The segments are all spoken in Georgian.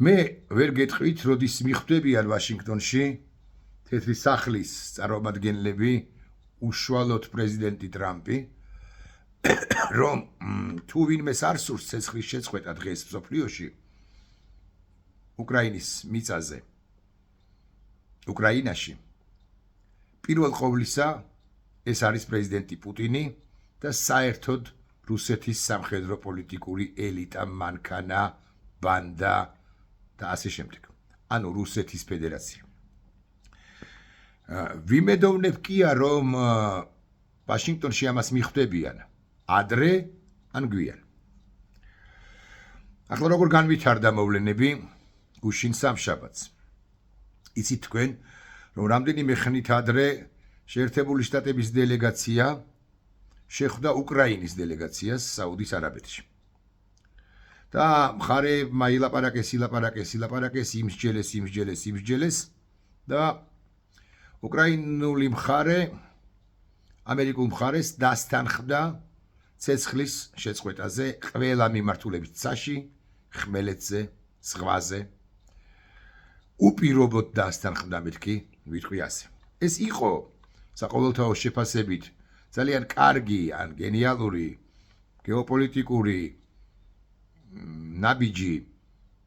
მე ვერ გეტყვით, როდის მიხვდებიან ვაშინგტონში თეთრი სახლის წარმომადგენლები, უშუალოდ პრეზიდენტი ტრამპი, რომ თუ ვინმეს არ სურს ცეცხლის შეწყვეტა დღეს მსოფლიოში უკრაინის მიწაზე, უკრაინაში, პირველ ყოვლისა ეს არის პრეზიდენტი პუტინი და საერთოდ რუსეთის სამხედრო პოლიტიკური ელიტა, მანქანა, ბანდა და ასე შემდეგ. ანუ რუსეთის ფედერაცია. ვიმედოვნებ კია, რომ ვაშინგტონში ამას მიხვდებიან ადრე ან გვიან. ახლა როგორ განვითარდა მოვლენები გუშინ სამშაბათს. იცით თქვენ, რომ რამდენიმე ხნით ადრე შეერთებული შტატების დელეგაცია შეხვდა უკრაინის დელეგაციას საუდის არაბეთში. და მხარეებმა ილაპარაკეს, იმსჯელეს და უკრაინული მხარე ამერიკულ მხარეს დასთანხმდა ცეცხლის შეწყვეტაზე ყველა მიმართულებით ცაში, ხმელეთზე, ზღვაზე. უპირობოდ დასთანხმდა მეთქი, ვიტყვი ასე. ეს იყო საყოველთაო შეფასებით ძალიან კარგი ან გენიალური გეოპოლიტიკური ნაბიჯი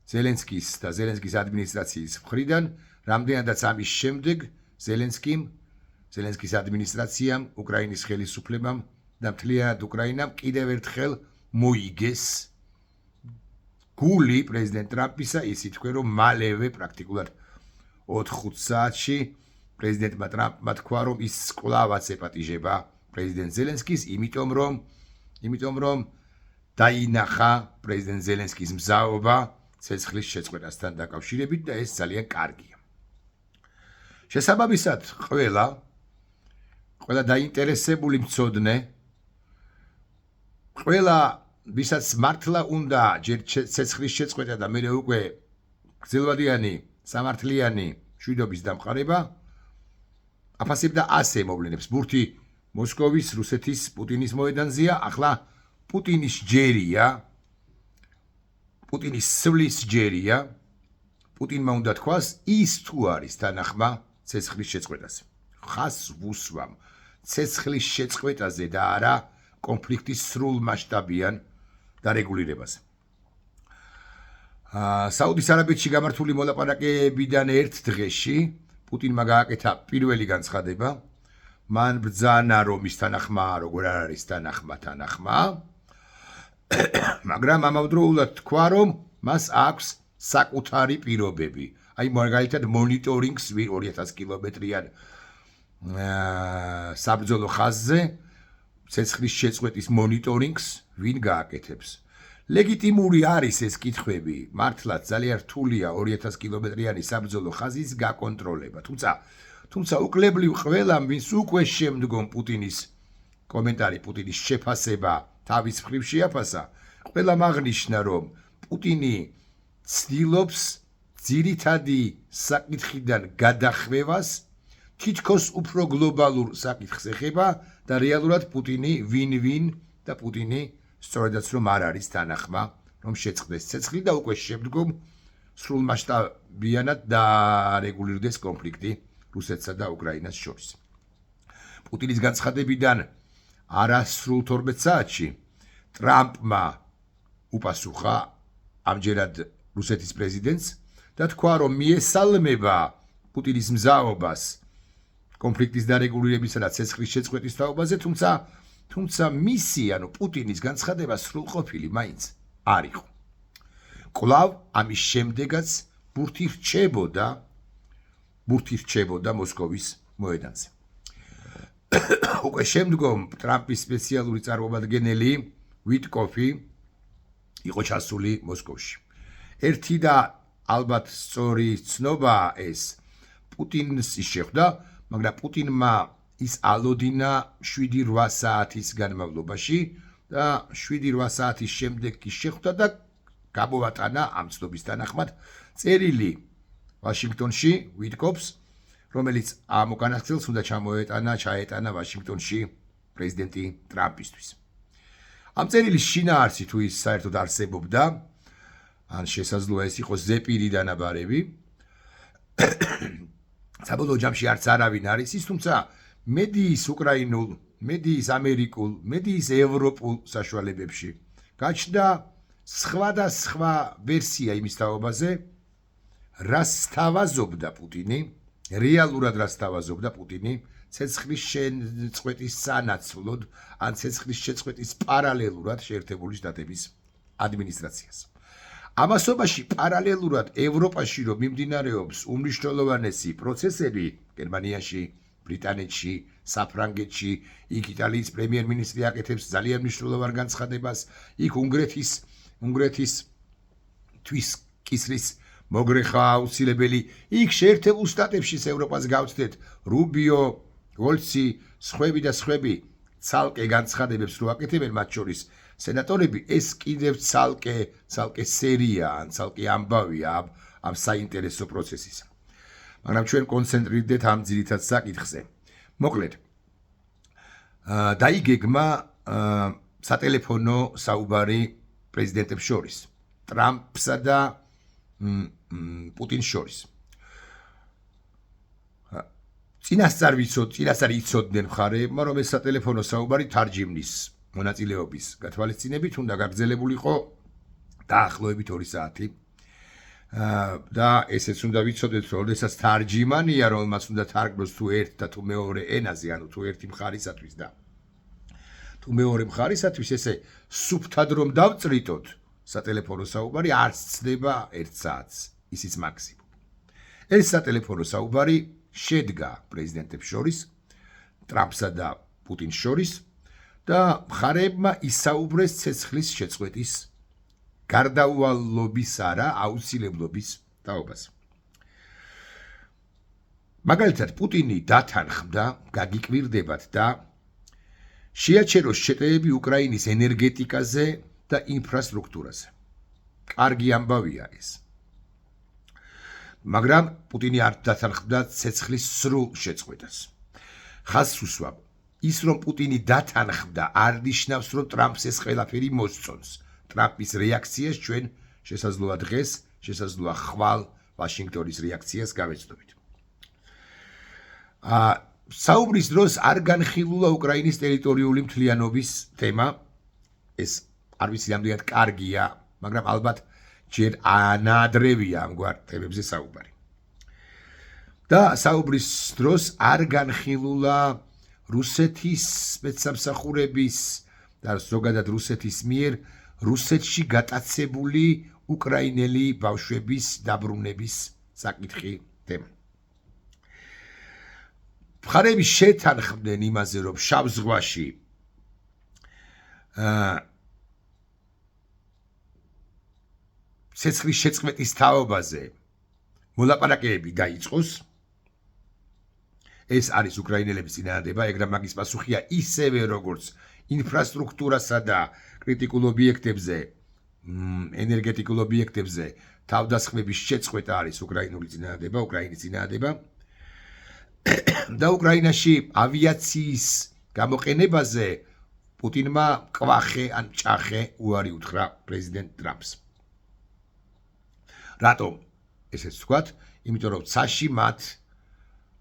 ზელენსკის და ზელენსკის ადმინისტრაციის მხრიდან, რამდენადაც ამის შემდეგ ზელენსკის ადმინისტრაციამ, უკრაინის ხელისუფლებამ და მთლიანად უკრაინამ კიდევ ერთხელ მოიგეს გული პრეზიდენტ ტრამპისა, ისე თქვენ, რომ მალევე პრაქტიკულად 4-5 საათში პრეზიდენტმა ტრამპმა თქვა, რომ ის კვლავაც ეპატიჟება პრეზიდენტ ზელენსკის, იმიტომ რომ დაინახა პრეზიდენტ ზელენსკის მზაობა ცეცხლის შეწყვეტასთან დაკავშირებით და ეს ძალიან კარგია. შესაბამისად, ყველა დაინტერესებული მცოდნე, ყველა ვისაც მართლა უნდა ჯერ ცეცხლის შეწყვეტა და მერე უკვე გრძელვადიანი, სამართლიანი მშვიდობის დამყარება, აფასებდა ასე მოვლენებს. ბურთი მოსკოვის, რუსეთის, პუტინის მოედანზეა, ახლა პუტინის სვლის ჯერია, პუტინმა უნდა თქვას, ის თუ არის თანახმა ცეცხლის შეწყვეტაზე. ხას ვუსვამ ცეცხლის შეწყვეტაზე და არა კონფლიქტის სრულ მასშტაბიან დარეგულირებაზე. საუდის არაბეთში გამართული მოლაპარაკებიდან ერთ დღეში პუტინმა გააკეთა პირველი განცხადება, მან ბრძანა, რომ ის თანახმაა, როგორ არ არის თანახმა, მაგრამ ამავდროულად თქვა, რომ მას აქვს საკუთარი პირობები. აი მაგალითად მონიტორინგს 2000 კილომეტრიან საბრძოლო ხაზზე ცეცხლის შეწყვეტის მონიტორინგს ვინ გააკეთებს. ლეგიტიმური არის ეს კითხვები, მართლაც ძალიან რთულია 2000 კილომეტრიანი საბრძოლო ხაზის გაკონტროლება. თუმცა უკლებლივ ყველამ, ვინც უკვე შემდგომ პუტინის კომენტარი, პუტინის შეფასება თავის მხრივ შეაფასა, ყველამ აღნიშნა, რომ პუტინი ცდილობს ძირითადი საკითხიდან გადახვევას, თითქოს უფრო გლობალურ საკითხს ეხება და რეალურად პუტინი ვინ-ვინ და პუტინი სწორედაც რომ არ არის თანახმა, რომ შეწყდეს ცეცხლი და უკვე შემდგომ სრულმასშტაბიანად დარეგულირდეს კონფლიქტი რუსეთსა და უკრაინას შორის. პუტინის განცხადებიდან არასრულ 12 საათში ტრამპმა უპასუხა ამჯერად რუსეთის პრეზიდენტს და თქვა, რომ მიესალმება პუტინის მზაობას კონფლიქტის დარეგულირებისა და ცეცხლის შეწყვეტის თაობაზე, თუმცა მისი, ანუ პუტინის განცხადება სრულყოფილი მაინც არ იყო. კვლავ ამის შემდეგაც ბურთი რჩებოდა მოსკოვის მოედანზე. უკვე შემდგომ ტრამპის სპეციალური წარმომადგენელი ვიტკოფი იყო ჩასული მოსკოვში. ერთი და ალბათ სწორი ცნობაა ეს, პუტინს ის შეხვდა, მაგრამ პუტინმა ის ალოდინა 7-8 საათის განმავლობაში და 7-8 საათის შემდეგ კი შეხვდა და გამოვატანა ამ ცნობის თანახმად წერილი ვაშინგტონში ვიტკოფს, რომელიც ამ უკანასკნელს უნდა ჩაეტანა ვაშინგტონში პრეზიდენტი ტრამპისთვის. ამ წერილის შინაარსი თუ ის საერთოდ არსებობდა, ან შესაძლოა ეს იყოს ზეპირი დანაბარები. საბოლოო ჯამში არც არავინ არის ის, თუმცა მედიის უკრაინულ, მედიის ამერიკულ, მედიის ევროპულ საშუალებებში გაჩნდა სხვადასხვა ვერსია იმის თაობაზე, რას სთავაზობდა პუტინი, რეალურად რას სთავაზობდა პუტინი ცეცხლის შეწყვეტის სანაცვლოდ, ან ცეცხლის შეწყვეტის პარალელურად შეერთებული შტატების ადმინისტრაციას. ამასობაში პარალელურად ევროპაში რომ მიმდინარეობს უმნიშვნელოვანესი პროცესები გერმანიაში, ბრიტანეთში, საფრანგეთში, იქ იტალიის პრემიერ-მინისტრი აკეთებს ძალიან მნიშვნელოვან განცხადებას, იქ უნგრეთის თვის კისრის მოგრეხა აუცილებელი, იქ შეერთებულ შტატებში ევროპას გავცდეთ, რუბიო, გოლცი, სხვები და სხვები ცალკე განცხადებებს რო აკეთებენ, მათ შორის სენატორები, ეს კიდევ ცალკე სერია ან ცალკე ამბავია ამ საინტერესო პროცესისა. მაგრამ ჩვენ კონცენტრირდეთ ამ ძირითად საკითხზე. მოკლედ, დაიგეგმა სატელეფონო საუბარი პრეზიდენტებს შორის, ტრამპსა და პუტინს შორის. წინასწარ იცოდნენ მხარეებმა, რომ ეს სატელეფონო საუბარი თარჯიმნის მონაწილეობის გათვალისწინებით უნდა გაგრძელებულიყო დაახლოებით 2 საათი. და ესეც უნდა ვიცოდეთ, რომ შესაძლოა თარჯიმანია, რომელმაც უნდა თარგმნოს თუ ერთ და თუ მეორე ენაზე, ანუ თუ ერთი მხარისათვის და თუ მეორე მხარისათვის, ესე სუფთად რომ დავწრიტოთ სატელეფონო საუბარი არც ცდება 1 საათს, ისიც მაქსიმუმ. ეს სატელეფონო საუბარი შედგა პრეზიდენტებს შორის, ტრამპსა და პუტინს შორის და მხარეებმა ისაუბრეს ცეცხლის შეწყვეტის გარდაუვალობის არა აუცილებლობის თაობაზე. მაგალითად, პუტინი დათანხმდა, გაგიკვირდებათ და შეაჩეროს შეტევები უკრაინის ენერგეტიკაზე და ინფრასტრუქტურაზე. კარგი ამბავია ეს. მაგრამ პუტინი არ დათანხმდა ცეცხლის სრულ შეწყვეტას. ხაზს უსვამ, ის რომ პუტინი დათანხმდა არ ნიშნავს, რომ ტრამპს ეს ყველაფერი მოსწონს. ტრამპის რეაქციას ჩვენ შესაძლოა დღეს, შესაძლოა ხვალ ვაშინგტონის რეაქციას გავეცდებით. საუბრის დროს არ განხილულა უკრაინის ტერიტორიული მთლიანობის თემა. ეს არ ვიცი რამდენად კარგია, მაგრამ ალბათ ჯერ ანადრევია ამგვარ თემებზე საუბარი. და საუბრის დროს არ განხილულა რუსეთის სპეცსამსახურების და ზოგადად რუსეთის მიერ რუსეთში გატაცებული უკრაინელი ბავშვების დაბრუნების საკითხი თემა. მხარეები შეთანხმდნენ იმაზე, რომ შავ ზღვაში ცეცხლის შეწყვეტის თაობაზე მოლაპარაკებები დაიწყოს. ეს არის უკრაინელების წინააღმდება, ეგრა მაგის პასუხია ისევე როგორც ინფრასტრუქტურასა და კრიტიკულ ობიექტებზე, ენერგეტიკულ ობიექტებზე თავდასხმების შეწყვეტა არის უკრაინული წინააღმდება, უკრაინის წინააღმდება. და უკრაინაში ავიაციის გამოყენებაზე პუტინმა კვახე ან ჭახე უარი უთხრა პრეზიდენტ ტრამპს. რატომ ესეც ვთქვათ? იმიტომ რომ ცაში მათ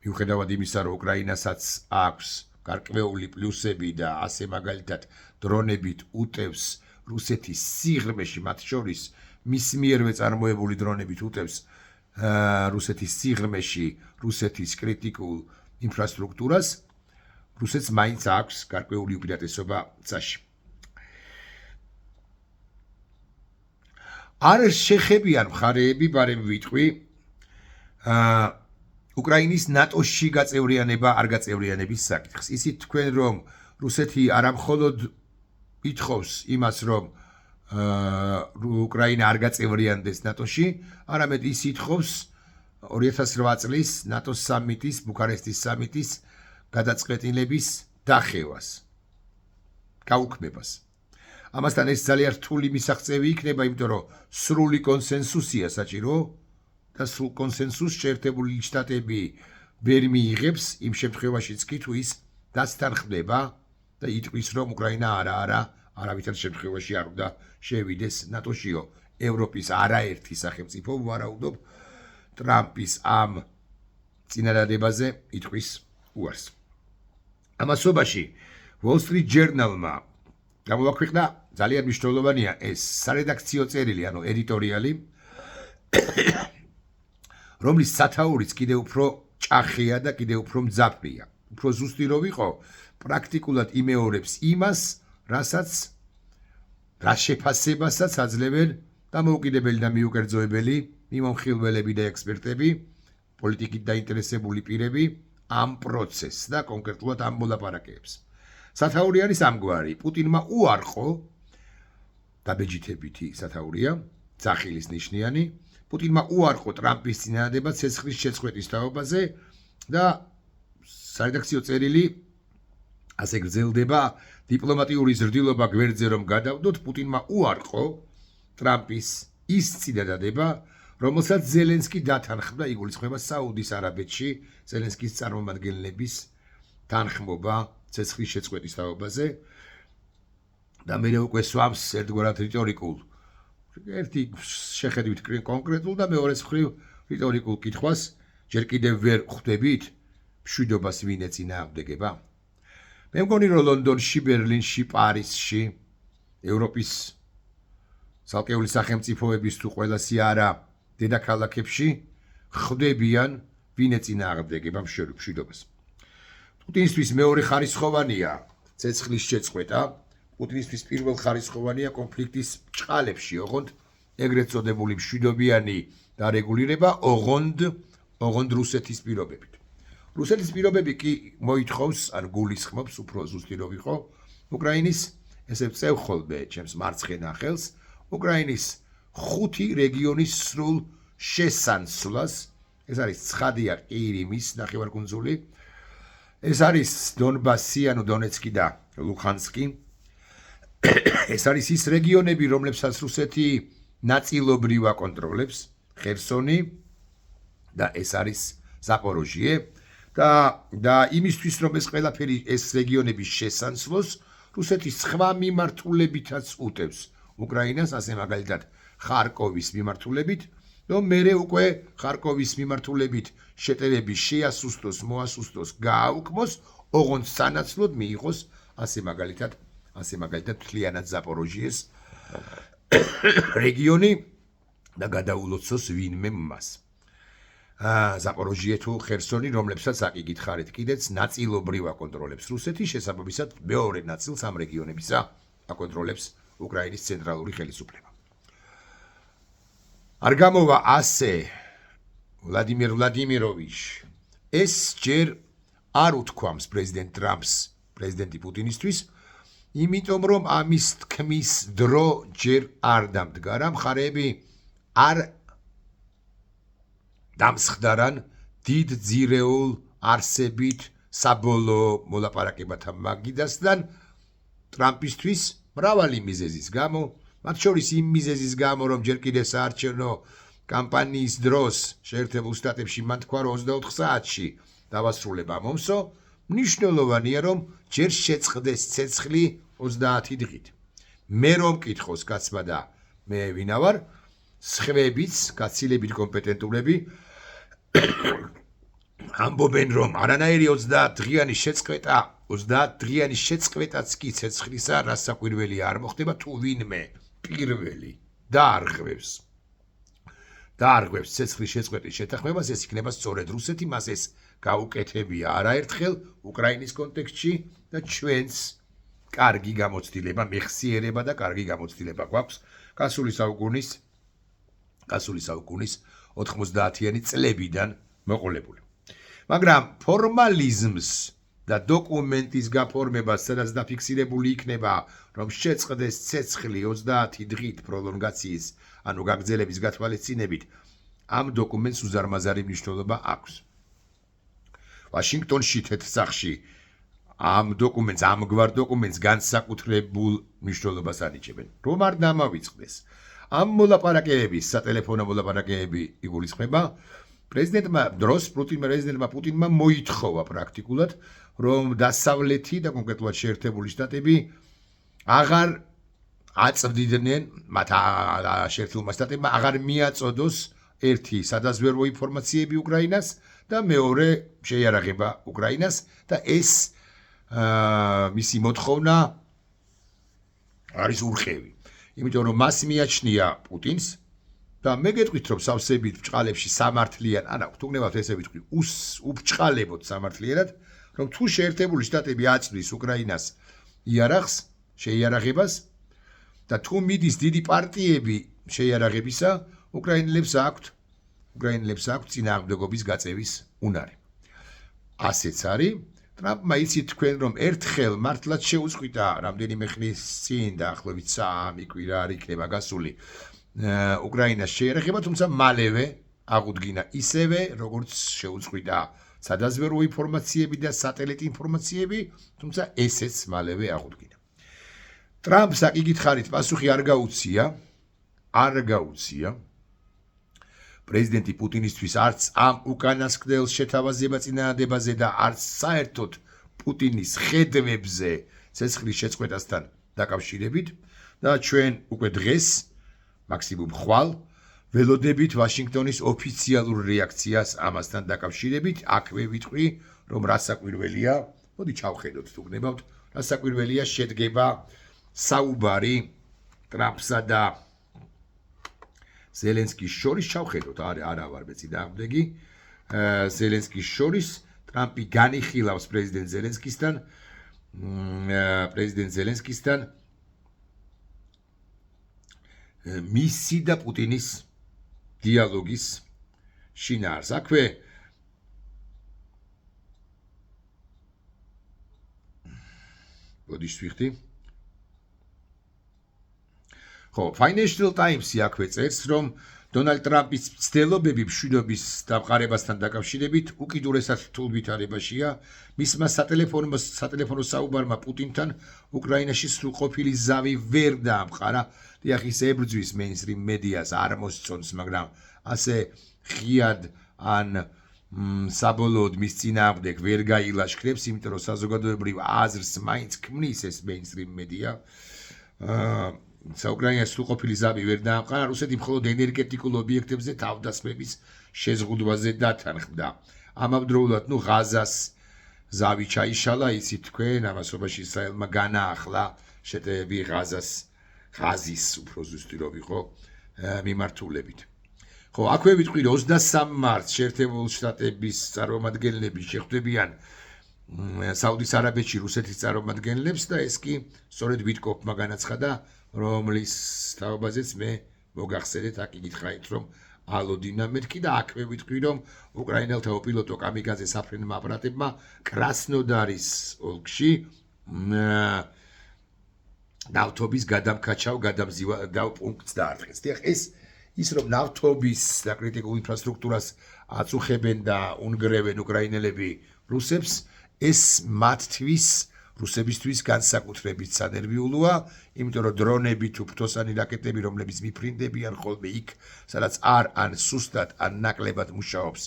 მიუხედავად იმისა, რომ უკრაინასაც აქვს გარკვეული პლუსები და ასე მაგალითად დრონებით უტევს რუსეთის სიღრმეში, მათ შორის მის მიერვე წარმოებული დრონებით უტევს რუსეთის სიღრმეში რუსეთის კრიტიკულ ინფრასტრუქტურას, რუსეთს მაინც აქვს გარკვეული უპირატესობა ცაში. არ შეხებიან მხარეები, ბარემ ვიტყვი, უკრაინის ნატოში გაწევრიანება არ გაწევრიანების საკითხს. ისიც თქვენ რომ რუსეთი არამხოლოდ ითხოვს იმას, რომ უკრაინა არ გაწევრიანდეს ნატოში, არამედ ის ითხოვს 2008 წლის ნატოს სამიტის, ბუქარესტის სამიტის გადაწყვეტილების დახევას, გაუქმებას. ამასთან ეს ძალიან რთული მისაღწევი იქნება, იმიტომ რომ სრული კონსენსუსია საჭირო და სრულ კონსენსუსს შეერთებული შტატები ვერ მიიღებს იმ შემთხვევაშიც კი თუ ის დასთანხმდება და იტყვის რომ უკრაინა არავითარ შემთხვევაში არ უნდა შევიდეს ნატოშიო. ევროპის არაერთი სახელმწიფო ვარაუდობ ტრამპის ამ წინადადებაზე იტყვის უარს. ამასობაში Wall Street Journal-მა გამოაქვეყნა ძალიან მნიშვნელოვანია ეს სარედაქციო წერილი, ანუ ედიტორიალი, რომლის სათაურიც კიდევ უფრო ჭახია და კიდევ უფრო მძაფრია. უფრო ზუსტი რო ვიყო, პრაქტიკულად იმეორებს იმას, რა შეფასებასაც აძლევენ დამოუკიდებელი და მიუკერძოებელი მიმოხილველები და ექსპერტები, პოლიტიკით დაინტერესებული პირები ამ პროცესს და კონკრეტულად ამ მოლაპარაკებებს. სათაური არის ამგვარი, პუტინმა უარყო დაბეჯითებითი სათაურია, ძახილის ნიშნიანი, პუტინმა უარყო ტრამპის წინადადება ცეცხლის შეწყვეტის თაობაზე და სარედაქციო წერილი ასე გრძელდება, დიპლომატიური ზრდილობა გვერდზე რომ გადავდოთ, პუტინმა უარყო ტრამპის ის წინადადება, რომელსაც ზელენსკი დათანხმდა, იგულისხმება საუდის არაბეთში ზელენსკის წარმომადგენლების თანხმობა ცეცხლის შეწყვეტის თაობაზე და მე უკვე swamps ერთგვარად რიტორიკულ ერთი შეხედვით კონკრეტულ და მეორე მხრივ რიტორიკულ კითხვას ჯერ კიდევ ვერ ხვდებით მშვიდობას ვინ ეწინააღმდეგება. მე მგონი რომ ლონდონში, ბერლინში, პარიზში, ევროპის ცალკეული სახელმწიფოების თუ ყველასი არა დედაქალაქებში ხვდებიან ვინ ეწინააღმდეგება მშვიდობას. პუტინისთვის მეორე ხარისხოვანია ცეცხლის შეწყვეტა, პუტინისთვის პირველ ხარისხოვანია კონფლიქტის ჭყალებში, ოღონდ ეგრეთ წოდებული მშვიდობიანი დარეგულირება, ოღონდ რუსეთის პირობებით. რუსეთის პირობები კი მოითხოვს, ან გულისხმობს, უფრო ზუსტი რო ვიყო, უკრაინის, ესე ვწევ ხოლმე ჩემს მარცხენა ხელს, უკრაინის 5 რეგიონის სრულ შესანცვლას, ეს არის ცხადია ყირიმის ნახევარკუნძული, ეს არის დონბასი, ანუ დონეცკი და ლუხანსკი. ეს არის ის რეგიონები, რომლებსაც რუსეთი ნაწილობრივ აკონტროლებს, ხერსონი და ეს არის ზაპოროჟიე და იმისთვის რომ ეს ყველაფერი ეს რეგიონების შესანცვლოს, რუსეთის სხვა მიმართულებითაც უტევს უკრაინას, ასე მაგალითად ხარკოვის მიმართულებით, რომ მერე უკვე ხარკოვის მიმართულებით შეტევები შეასუსტოს, მოასუსტოს, გააუქმოს, ოღონდ სანაცვლოდ მიიღოს ასე მაგალითად მთლიანად ზაპოროჟიეს რეგიონი და გადაულოცოს ვინმე მას. ზაპოროჟიე თუ ხერსონი, რომლებსაც აკიგითხარით კიდეც ნაწილობრივ აკონტროლებს რუსეთი, შესაბამისად მეორე ნაწილს ამ რეგიონებისა აკონტროლებს უკრაინის ცენტრალური ხელისუფლება. არ გამოვა ასე ვლადიმირ ვლადიმიროვიჩ ეს ჯერ არ უთქვამს პრეზიდენტ ტრამპს პრეზიდენტი პუტინისთვის, იმიტომ რომ ამის თქმის დრო ჯერ არ დამდგარა, მხარეები არ დამსხდარან დიდ ძირეულ არსებით საბოლოო მოლაპარაკებათა მაგიდასთან ტრამპისთვის მრავალი მიზეზის გამო, მათ შორის იმ მიზეზის გამო, რომ ჯერ კიდევ საარჩევნო კამპანიის დროს შეერთებულ შტატებში მან თქვა, რომ 24 საათში დავასრულება მომსო, მნიშვნელოვანია, რომ ჯერ შეწყდეს ცეცხლი 30 დღით. მე რომ მკითხოს კაცმა და მე ვინა ვარ, სხვებიც, გაცილებით კომპეტენტურები ამბობენ, რომ არანაირი 30 დღიანი შეწყვეტაც კი ცეცხლისა რასაკვირველი არ მოხდება, თუ ვინმე პირველი დაარღვევს ცეცხლის შეწყვეტის შეთანხმებას, ეს იქნება სწორედ რუსეთი, მას ეს გაუკეთებია არაერთხელ უკრაინის კონტექსტში და ჩვენც კარგი გამოცდილება, მეხსიერება და კარგი გამოცდილება გვაქვს გასული საუკუნის 90-იანი წლებიდან მოყოლებული. მაგრამ ფორმალიზმს და დოკუმენტის გაფორმებას, სადაც დაფიქსირებული იქნება, რომ შეწყდეს ცეცხლი 30 დღით პროლონგაციის, ანუ გაგრძელების გათვალისწინებით, ამ დოკუმენტს უზარმაზარი მნიშვნელობა აქვს. ვაშინგტონში თეთრსახში ამგვარ დოკუმენტს განსაკუთრებულ მნიშვნელობას ანიჭებენ. რომ არ დამავიწყდეს ამ მოლაპარაკებების, სატელეფონო მოლაპარაკებები იგულისხმება, პრეზიდენტმა პუტინმა მოითხოვა პრაქტიკულად, რომ დასავლეთი და კონკრეტულად შეერთებული შტატები აღარ აწვდიდნენ მათ შეერთებულმა შტატებმა აღარ მიაწოდოს ერთი სადაზვერვო ინფორმაციები უკრაინას და მეორე შეიარაღება უკრაინას და ეს მისი მოთხოვნა არის ურყევი. იმიტომ რომ მას მიაჩნია პუტინს და მე გეტყვით რომ სავსებით ბჭყალებში სამართლიან, არა, თუნდაც ესე ვიტყვი, უბჭყალებოდ სამართლიანად, რომ თუ შეერთებული შტატები აწვდის უკრაინას იარაღს, შეიარაღებას და თუ მიდის დიდი პარტიები შეიარაღებისა, უკრაინელებს აქვთ წინააღმდეგობის გაწევის უნარი. ასეც არის. ტრამპმა იცით თქვენ რომ ერთხელ მართლაც შეუწყვიტა რამდენიმე ხნის წინ დაახლოებით 3 კვირა არ იქნება გასული უკრაინას შეიარაღება, თუმცა მალევე აღუდგინა ისევე როგორც შეუწყვიტა სადაზვერვო ინფორმაციები და სატელიტ ინფორმაციები, თუმცა ესეც მალევე აღუდგინა. ტრამპს აკიგით ხარით პასუხი არ გაუწია პრეზიდენტი პუტინისთვის არც ამ უკანასკნელ შეთავაზება წინადადებაზე და არც საერთოდ პუტინის ხედვებზე ცეცხლის შეწყვეტასთან დაკავშირებით და ჩვენ უკვე დღეს მაქსიმუმ ხვალ ველოდებით ვაშინგტონის ოფიციალურ რეაქციას ამასთან დაკავშირებით. აქვე ვიტყვი რომ რასაკვირველია, მოდი ჩავხედოთ თუ გნებავთ, რასაკვირველია შედგება საუბარი ტრამპსა და ზელენსკის შორის ჩავხედოთ, არა ვარ მე წინააღმდეგი, ზელენსკის შორის ტრამპი განიხილავს პრეზიდენტ ზელენსკისთან მისი და პუტინის დიალოგის შინაარს. აქვე ბოდიშ ვიხდი. ხო, Financial Times-ი აქვე წერს, რომ დონალდ ტრამპის მცდელობები მშვიდობის დამყარებასთან დაკავშირებით უკიდურესად რთულ ვითარებაშია. მისმა სატელეფონო საუბარმა პუტინთან უკრაინაში სრულყოფილი ზავი ვერ დაამყარა. დიახ, ის ებრძვის მეინსტრიმ მედიას, არ მოსწონს, მაგრამ ასე ღიად ან საბოლოოდ მის წინააღმდეგ ვერ გაილაშქრებს, იმიტომ რომ საზოგადოებრივ აზრს მაინც ქმნის ეს მეინსტრიმ მედია. უკრაინას სრულყოფილი ზავი ვერ დაამყარა, რუსეთი მხოლოდ ენერგეტიკულ ობიექტებზე თავდასხმების შეზღუდვაზე დათანხმდა. ამავდროულად, ღაზას ზავი ჩაიშალა, იცით თქვენ, ამასობაში ისრაელმა განაახლა შეტევები ღაზის უფრო ზუსტი რომ იყო მიმართულებით. ხო, აქვე ვიტყვი 23 მარტს შეერთებულ შტატების წარმომადგენლები შეხვდებიან საუდის არაბეთში რუსეთის წარმომადგენლებს და ეს კი სწორედ ვიტკოფმა განაცხადა, რომლის თაობაზეც მე მოგახსენეთ, აკიგით ხარით რომ ალოდინა მეთქი და აქვე ვიტყვი რომ უკრაინელთა უპილოტო კამიკაძე საფრენმა აპარატებმა კრასნოდარის ოლქში ნავთობის გადამკაჩავ გადამზივ პუნქტს დაარღვეს. დიახ, ის რომ ნავთობის და კრიტიკულ ინფრასტრუქტურას აწუხებენ და უნგრევენ უკრაინელები რუსებს, ეს მათთვის რუსებისთვის განსაკუთრებით სანერვიულოა, იმიტომ რომ დრონები თუ ფრთოსანი რაკეტები, რომლებიც მიფრინდებიან ხოლმე იქ, სადაც ან სუსტად, ან ნაკლებად მუშაობს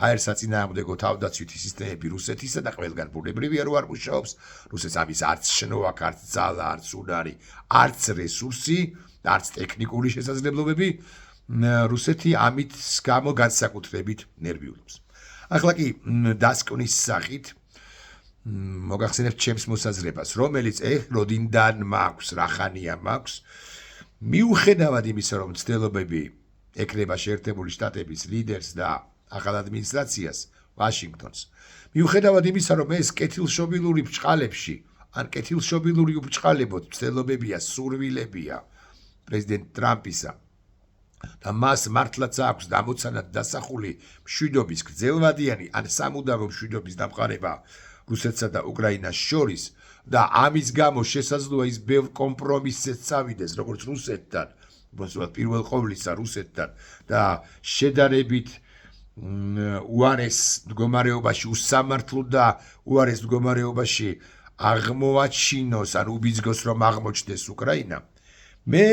ჰაერსაწინააღმდეგო თავდაცვითი სისტემები რუსეთისა და ყველგან ბუნებრივია რომ არ მუშაობს, რუსეთს ამის არც შნოა, არც ძალა, არც უნარი, არც რესურსი, არც ტექნიკური შესაძლებლობები, რუსეთი ამით გამო განსაკუთრებით ნერვიულობს. ახლა კი დასკვნის სახით მოგახსენებთ ჩემს მოსაზრებას, რომელიც როდინდან მაქვს, რახანია მაქვს, მიუხედავად იმისა, რომ მცდელობები ეკრება შეერთებული შტატების ლიდერს და ახალ ადმინისტრაციას, ვაშინგტონს, მიუხედავად იმისა, რომ ეს კეთილშობილური ბჭყალებში, ან კეთილშობილური უბჭყალებოდ მცდელობებია, სურვილებია პრეზიდენტ ტრამპისა და მას მართლაც აქვს დამოცანად დასახული მშვიდობის გრძელვადიანი ან სამუდამო მშვიდობის დამყარება რუსეთსა და უკრაინას შორის და ამის გამო შესაძლოა ის ბევრ კომპრომისზეც წავიდეს როგორც რუსეთთან, პირველ ყოვლისა რუსეთთან და შედარებით უარეს მდგომარეობაში, უსამართლო და უარეს მდგომარეობაში აღმოაჩინოს ან უბიძგოს რომ აღმოჩნდეს უკრაინა. მე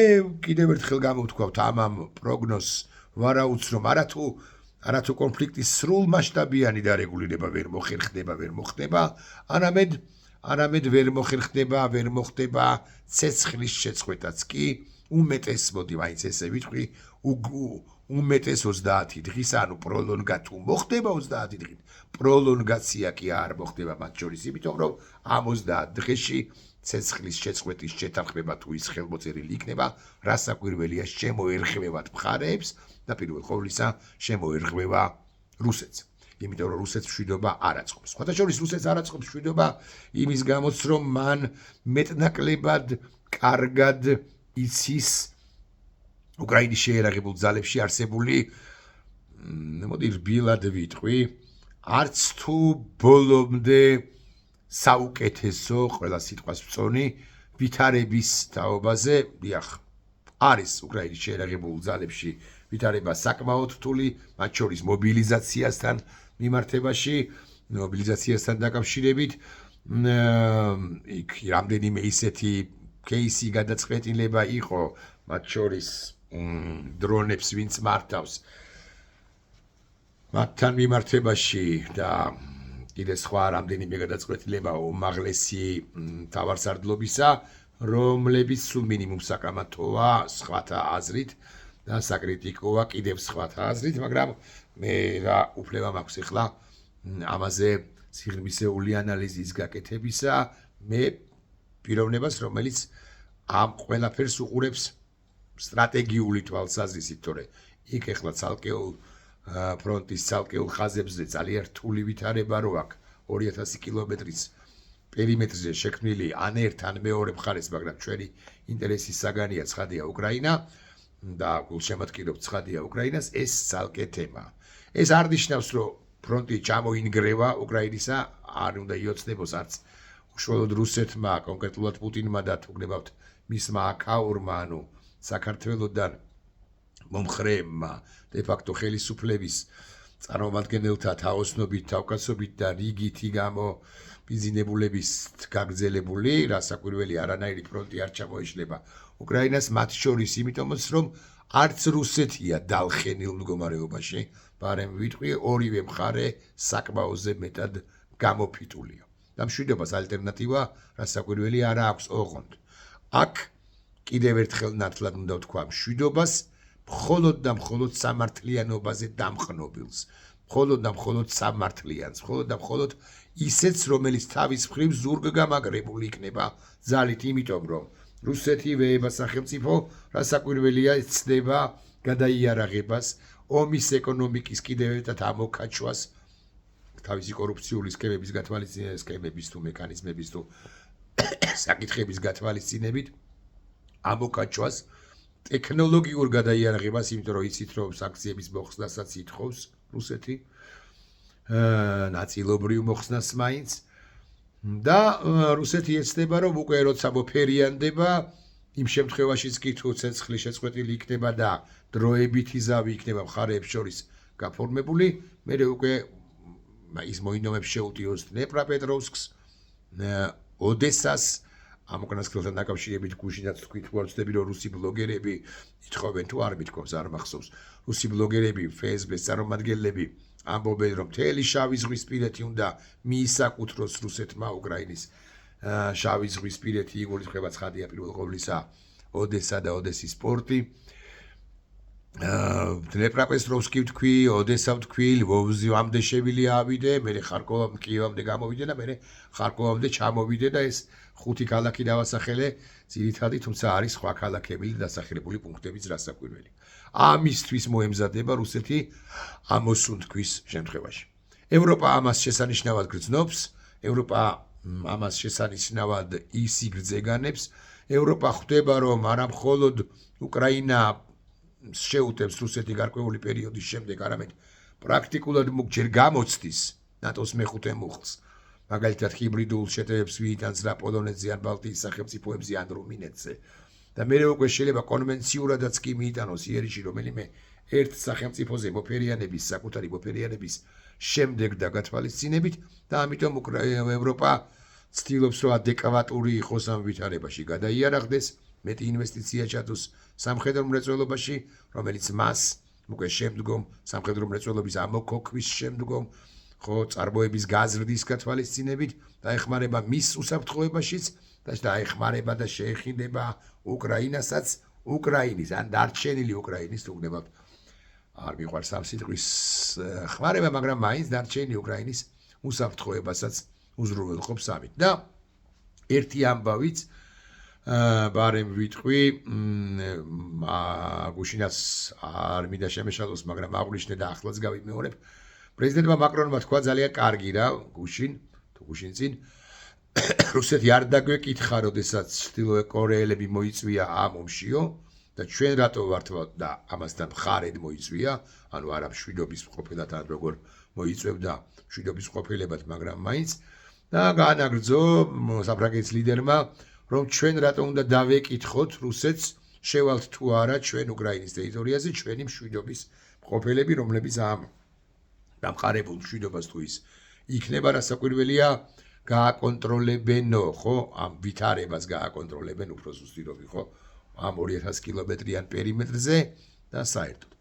კიდევ ერთხელ გამოვთქვავთ ამ პროგნოზს ვარაუცრომ არათუ კონფლიქტის სრულმასშტაბიანი დარეგულირება ვერ მოხერხდება, ვერ მოხდება, არამედ არამედ ვერ მოხდება ცეცხლის შეწყვეტაც კი უმეტეს მოდი მაინც ესე ვიტყვი უმეტეს 30 დღის ანუ პროლონგა თუ მოხდება 30 დღით პროლონგაცია კი არ მოხდება მათ შორის იმიტომ რომ ამ 30 დღეში ცეცხლის შეწყვეტის შეთანხმება თუ ის ხელმოწერილი იქნება რას საკვირველია შემოერღვევათ მხარეებს და პირველ ყოვლისა შემოერღვევა რუსეთს იმიტომ რომ რუსეთს მშვიდობა არ აწყობს სხვათა შორის რუსეთს არ აწყობს მშვიდობა იმის გამოც რომ მან მეტნაკლებად კარგად იცის უკრაინის შეერაღებულ ძალებში არსებული მოდი რბილად ვიტყვი არც თუ ბოლომდე საუკეთესო ყველა სიტყვას ვწონი ვითარების თაობაზე დიახ არის უკრაინის შეერაღებულ ძალებში ვითარება საკმაოდ რთული მათ შორის მობილიზაციასთან მიმართებაში მობილიზაციასთან დაკავშირებით იქ რამდენიმე ისეთი кейსი გადაწყვეტილება იყო მათ შორის დრონებს ვინც მართავს მათთან მიმართებაში და კიდე სხვა რამდენიმე გადაწყვეტილება უმაღლესი მთავარსარდლობისა რომლებიც სულ მინიმუმ საკამათოა სხვათა აზრით და საკრიტიკოა კიდევ სხვათა აზრით მაგრამ მე რა უფლება მაქვს ახლა ამაზე სიღრმისეული ანალიზის გაკეთებისა მე პიროვნებას რომელიც ამ ყველაფერს უყურებს სტრატეგიული თვალსაზრისით თორე იქ ახლა ცალკეულ ფრონტის ცალკეულ ხაზებზე ძალიან რთული ვითარება რო აქვს 2000 კილომეტრის პერიმეტრზე შექმნილი ან ერთ ან მეორე მხარეს მაგრამ ჩვენი ინტერესის საგანია ცხადია უკრაინა და გულშემატკივრობთ ცხადია უკრაინას ეს ცალკე თემაა ეს არ ნიშნავს რომ ფრონტი ჩამოინგრევა უკრაინისა არ უნდა იოცნებოს არც უშუალოდ რუსეთმა კონკრეტულად პუტინმა და თუ გნებავთ მისმა აქაურმა ანუ საქართველოსთან მომხრეებმა de facto ხელისუფლების წარმომადგენელთა თაოსნობით თავკაცობით და რიგითი გამო ბიზნებულების გაგრძელებული რასაკვირველი არანაირი ფრონტი არ ჩამოეშლება უკრაინას მათ შორის იმიტომაც რომ არც რუსეთია დალხენილ მდგომარეობაში ბარემ ვიტყვი ორივე მხარე საკმაოზე მეტად გამოფიტულია და მშვიდობას ალტერნატივა რასაკვირველი არა აქვს ოღონდ აქ კიდევ ერთხელ ნათლად უნდა ვთქვა მშვიდობას მხოლოდ და მხოლოდ სამართლიანობაზე დამხნობილს მხოლოდ და მხოლოდ სამართლიანს მხოლოდ და მხოლოდ ისეც რომელიც თავის მხრივ ზურგგამაგრებული იქნება ძალით იმიტომ რომ რუსეთივეება სახელმწიფო რასაკვირველია ცდება გადაიარაღებას ომის ეკონომიკის კიდევ ერთად ამოკაჩვას თავისი კორუფციული სქემების გათვალისწინებით სქემების თუ მექანიზმების თუ საკითხების გათვალისწინებით ამოკაჩვას ტექნოლოგიურ გადაიარაღებას იმიტომ რომ იცით რომ სანქციების მოხსნასაც ითხოვს რუსეთი ნაწილობრივ მოხსნას მაინც და რუსეთი ეცდება რომ უკვე როცა მოფერიანდება იმ შემთხვევაშიც კი თუ ცეცხლის შეწყვეტილი იქნება და დროებითი ზავი იქნება მხარეებს შორის გაფორმებული მე უკვე ის მოინდომებს შეუტიოს დნეპროპეტროვსკს ოდესას ამ უკანასკნელთან დაკავშირებით გუშინაც თქვით ვარცდები რომ რუსი ბლოგერები ითხოვენ თუ არ მithქვავს არ მახსოვს რუსი ბლოგერები ფსბ-ის წარმომადგენლები ამბობენ რომ მთელი შავი ზღვისპირეთი უნდა მიისაკუთროს რუსეთმა უკრაინის შავი ზღვისპირეთი იგულისხმება ცხადია პირველ ყოვლისა ოდესა და ოდესის პორტი დნეპროპეტროვსკი ვთქვი ოდესა ვთქვი ლვოვზივამდე შევილი ავიდე მე ხარკოვამდე კიევამდე გამოვიდე და მე ხარკოვამდე ჩამოვიდე და ეს ხუთი ქალაქი დავასახელე ძირითადი თუმცა არის სხვა ქალაქები და დასახელებული პუნქტებიც რასაკვირველი ამისთვის მოემზადება რუსეთი ამოსუნთქვის შემთხვევაში ევროპა ამას შესანიშნავად გრძნობს ევროპა ამას შესანიშნავად ისიგრძეგანებს ევროპა ხვდება რომ არა მხოლოდ უკრაინა შეუტევს რუსეთი გარკვეული პერიოდის შემდეგ არამედ პრაქტიკულად ჯერ გამოცდის ნატოს მეხუთე მუხლს მაგალითად ჰიბრიდულ შეტევებს ვიიტანს რა პოლონეთზე ან ბალტიის სახელმწიფოებზე ან რუმინეთზე და მე უკვე შეიძლება კონვენციურადაც კი მიიტანოს იერიში რომელიმე ერთ სახელმწიფოზე მოფერიანების საკუთარი მოფერიანების შემდეგ და გათვალისწინებით და ამიტომ ევროპა ცდილობს რომ ადეკვატური იყოს ამ ვითარებაში გადაიარაღდეს მეტი ინვესტიცია ჩადოს სამხედრო მრეწველობაში რომელიც მას უკვე შემდგომ სამხედრო მრეწველობის ამოქოქვის შემდგომ ხო, წარმოების გაზრდის გათვალისწინებით დაეხმარება მის უსაფრთხოებაშიც და დაეხმარება და შეეხინება უკრაინასაც, უკრაინის ან დარჩენილი უკრაინის თუნდაც არ მიყვარს ამ სიტყვის ხმარება, მაგრამ მაინც დარჩენილი უკრაინის უსაფრთხოებასაც უზრუნველყოფს ამით. და ერთი ამბავიც ბარემ ვიტყვი, გუშინაც არ მინდა შემეშალოს, მაგრამ აღვნიშნე და ახლაც გავიმეორებ. პრეზიდენტმა მაკრონმა თქვა ძალიან კარგი რა, გუშინ წინ რუსეთი არ დაგვეკითხა, როდესაც ჩრდილოეთ კორეელები მოიწვია ამ ომშიო და ჩვენ რატო ვართ და ამასთან მხარედ მოიწვია, ანუ არა მშვიდობის ყოფილად ან როგორ მოიწვევდა მშვიდობის ყოფილებად, მაგრამ მაინც და გაანაგრძო საფრანგეთის ლიდერმა, რომ ჩვენ რატო უნდა დავეკითხოთ რუსეთს, შევალთ თუ არა ჩვენ უკრაინის ტერიტორიაზე ჩვენი მშვიდობის ყოფილები, რომლებიც ამ დამყარებულ მშვიდობას თუ ის იქნება, რასაკვირველია, გააკონტროლებენო, ხო, ამ ვითარებას გააკონტროლებენ უფრო ზუსტი რომ ხო, ამ 2000 კილომეტრიან პერიმეტრზე და საერთოდ.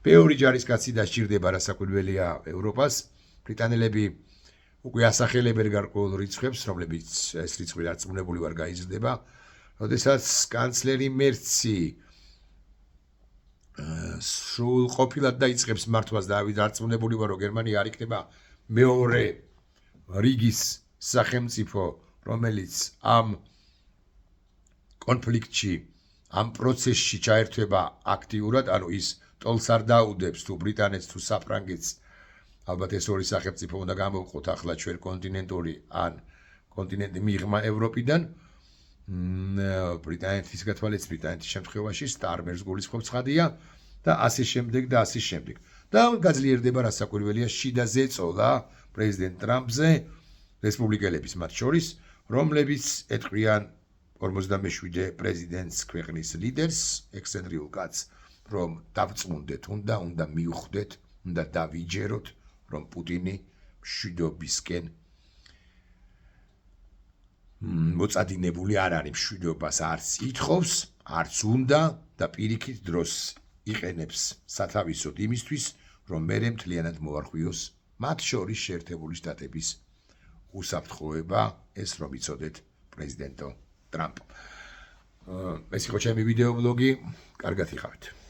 ბევრი ჯარისკაცი დასჭირდება, რასაკვირველია, ევროპას. ბრიტანელები უკვე ასახელებენ გარკვეულ რიცხვებს, რომლებიც ეს რიცხვი დარწმუნებული ვარ გაიზრდება. როდესაც კანცლერი მერცი სულ ყოფილად დაიწყებს მართვას და დარწმუნებული ვარ, რომ გერმანია არ იქნება მეორე რიგის სახელმწიფო, რომელიც ამ კონფლიქტში, ამ პროცესში ჩაერთვება აქტიურად, ანუ ის ტოლს არ დაუდებს თუ ბრიტანეთს თუ საფრანგეთს, ალბათ ეს ორი სახელმწიფო უნდა გამოვყოთ ახლა ჩვენ კონტინენტური ან კონტინენტი მიღმა ევროპიდან. ბრიტანეთის გათვალისწინებით, ბრიტანეთის შემთხვევაში სტარმერს გულისხმობს ცხადია და ასე შემდეგ და ასე შემდეგ. და გაძლიერდება რასაკვირველია შიდა ზეწოლა პრეზიდენტ ტრამპზე რესპუბლიკელების მათ შორის, რომლებიც ეტყვიან 47 პრეზიდენტს ქვეყნის ლიდერს, ექსცენტრიულ კაცს, რომ დავწმუნდეთ, უნდა მიუხვდეთ, უნდა დავიჯეროთ, რომ პუტინი მშვიდობისკენ მოწადინებული არ არის, მშვიდობას არც ითხოვს, არც უნდა და პირიქით დროს იყენებს სათავისოდ იმისთვის, რომ მერე მთლიანად მოარღვიოს მათ შორის შეერთებული შტატების უსაფრთხოება, ეს რომ იცოდეთ პრეზიდენტო ტრამპ. ეს იყო ჩემი ვიდეო ბლოგი, კარგად იყავით.